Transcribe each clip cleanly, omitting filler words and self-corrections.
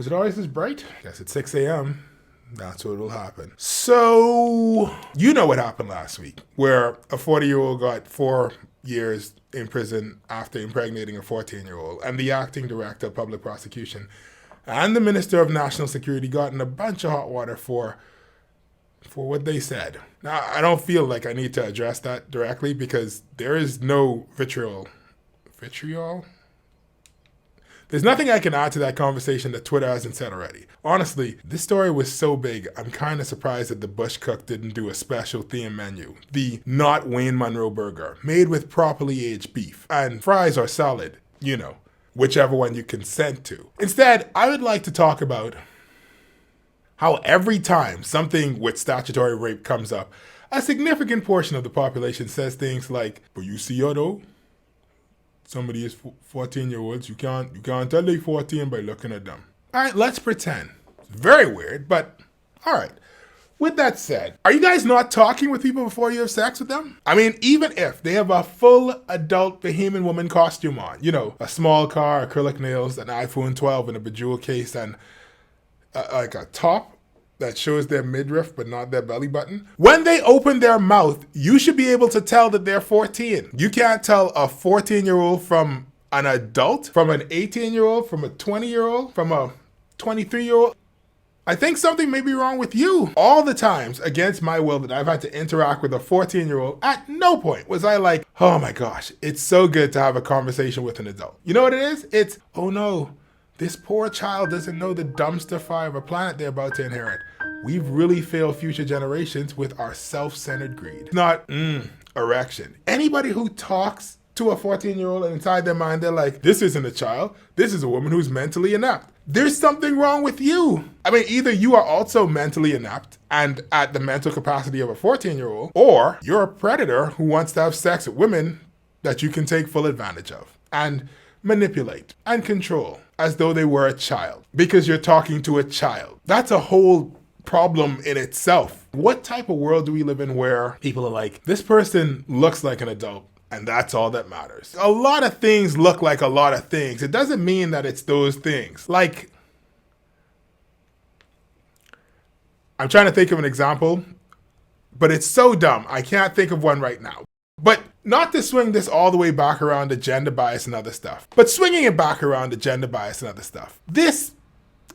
Was it always this bright? Guess it's 6 a.m. That's what will happen. So, you know what happened last week, where a 40-year-old got 4 years in prison after impregnating a 14-year-old, and the acting director of public prosecution and the Minister of National Security got in a bunch of hot water for what they said. Now, I don't feel like I need to address that directly because there is no vitriol. Vitriol? There's nothing I can add to that conversation that Twitter hasn't said already. Honestly, this story was so big, I'm kind of surprised that the Bush cook didn't do a special theme menu. The not Wayne Monroe burger, made with properly aged beef, and fries or salad, you know, whichever one you consent to. Instead, I would like to talk about how every time something with statutory rape comes up, a significant portion of the population says things like, but you see her though? Somebody is 14-year-olds, you can't tell they 14 by looking at them. All right, let's pretend. It's very weird, but all right. With that said, are you guys not talking with people before you have sex with them? I mean, even if they have a full adult Bahamian woman costume on, you know, a small car, acrylic nails, an iPhone 12 in a bejeweled case, and like a top that shows their midriff but not their belly button. When they open their mouth, you should be able to tell that they're 14. You can't tell a 14-year-old from an adult, from an 18-year-old, from a 20-year-old, from a 23-year-old. I think something may be wrong with you. All the times against my will that I've had to interact with a 14-year-old, at no point was I like, oh my gosh, it's so good to have a conversation with an adult. You know what it is? It's, oh no, this poor child doesn't know the dumpster fire of a planet they're about to inherit. We've really failed future generations with our self-centered greed. Not, erection. Anybody who talks to a 14-year-old and inside their mind, they're like, this isn't a child. This is a woman who's mentally inept. There's something wrong with you. I mean, either you are also mentally inept and at the mental capacity of a 14-year-old, or you're a predator who wants to have sex with women that you can take full advantage of and manipulate and control as though they were a child because you're talking to a child. That's a whole problem in itself. What type of world do we live in where people are like, this person looks like an adult and that's all that matters? A lot of things look like a lot of things. It doesn't mean that it's those things. Like, I'm trying to think of an example, but it's so dumb. I can't think of one right now. But not to swing this all the way back around to gender bias and other stuff, but swinging it back around to gender bias and other stuff. This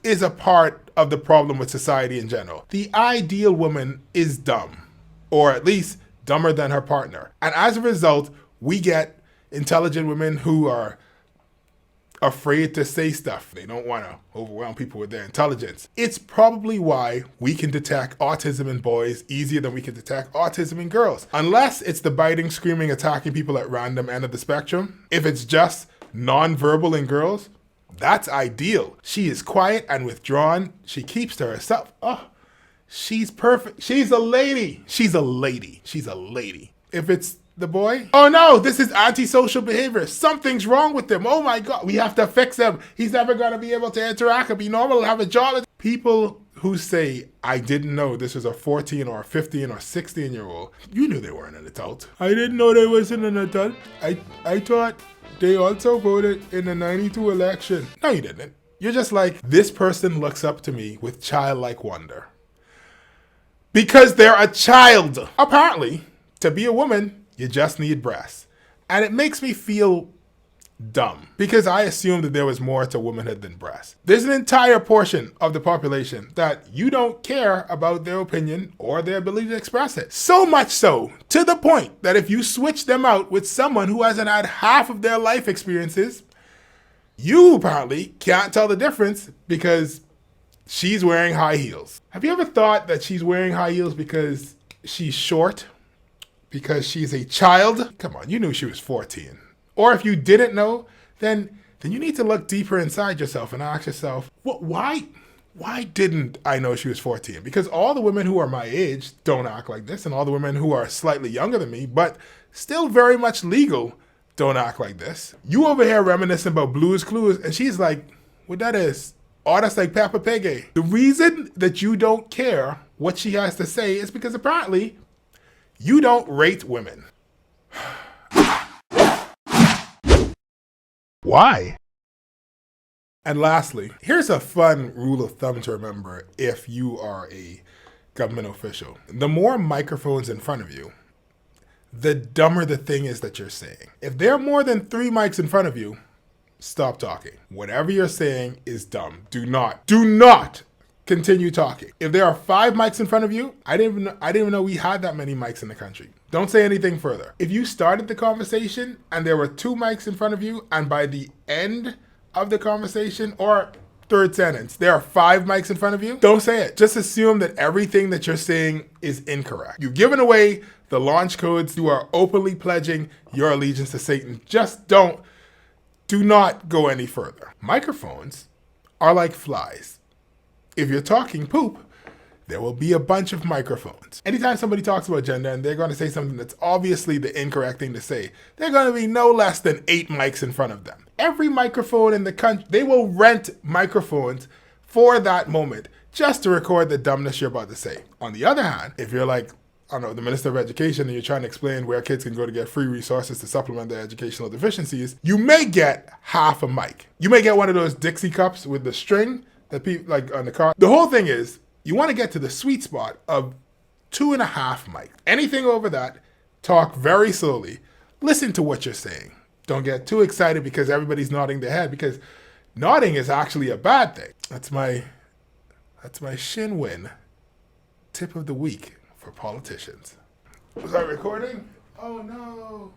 is a part of the problem with society in general. The ideal woman is dumb, or at least dumber than her partner. And as a result, we get intelligent women who are afraid to say stuff. They don't want to overwhelm people with their intelligence. It's probably why we can detect autism in boys easier than we can detect autism in girls. Unless it's the biting, screaming, attacking people at random end of the spectrum. If it's just non-verbal in girls, that's ideal. She is quiet and withdrawn. She keeps to herself. Oh, she's perfect. She's a lady. She's a lady. She's a lady. If it's the boy, oh no, this is antisocial behavior. Something's wrong with him. Oh my God, we have to fix him. He's never going to be able to interact and be normal and have a job. People who say, I didn't know this was a 14 or a 15 or 16-year-old, you knew they weren't an adult. I didn't know they wasn't an adult. I thought they also voted in the 92 election. No, you didn't. You're just like, this person looks up to me with childlike wonder. Because they're a child. Apparently, to be a woman, you just need breasts. And it makes me feel dumb because I assumed that there was more to womanhood than breasts. There's an entire portion of the population that you don't care about their opinion or their ability to express it. So much so, to the point that if you switch them out with someone who hasn't had half of their life experiences, you apparently can't tell the difference because she's wearing high heels. Have you ever thought that she's wearing high heels because she's short? Because she's a child? Come on, you knew she was 14. Or if you didn't know, then you need to look deeper inside yourself and ask yourself, why didn't I know she was 14? Because all the women who are my age don't act like this, and all the women who are slightly younger than me, but still very much legal, don't act like this. You over here reminiscing about Blue's Clues, and she's like, what that is? Oh, that's like Peppa Pig. The reason that you don't care what she has to say is because apparently you don't rate women. Why? And lastly, here's a fun rule of thumb to remember if you are a government official. The more microphones in front of you, the dumber the thing is that you're saying. If there are more than 3 mics in front of you, stop talking. Whatever you're saying is dumb. Do not continue talking. If there are 5 mics in front of you, I didn't even know we had that many mics in the country. Don't say anything further. If you started the conversation and there were 2 mics in front of you, and by the end of the conversation or third sentence, there are 5 mics in front of you, don't say it. Just assume that everything that you're saying is incorrect. You've given away the launch codes. You are openly pledging your allegiance to Satan. Just do not go any further. Microphones are like flies. If you're talking poop, there will be a bunch of microphones. Anytime somebody talks about gender and they're going to say something that's obviously the incorrect thing to say, there are going to be no less than 8 mics in front of them. Every microphone in the country, they will rent microphones for that moment just to record the dumbness you're about to say. On the other hand, if you're like, I don't know, the Minister of Education, and you're trying to explain where kids can go to get free resources to supplement their educational deficiencies, you may get half a mic. You may get one of those Dixie cups with the string that people like on the car. The whole thing is, you want to get to the sweet spot of 2.5 mic. Anything over that, talk very slowly. Listen to what you're saying. Don't get too excited because everybody's nodding their head, because nodding is actually a bad thing. That's my Schin Nguyen tip of the week for politicians. Was I recording? Oh no.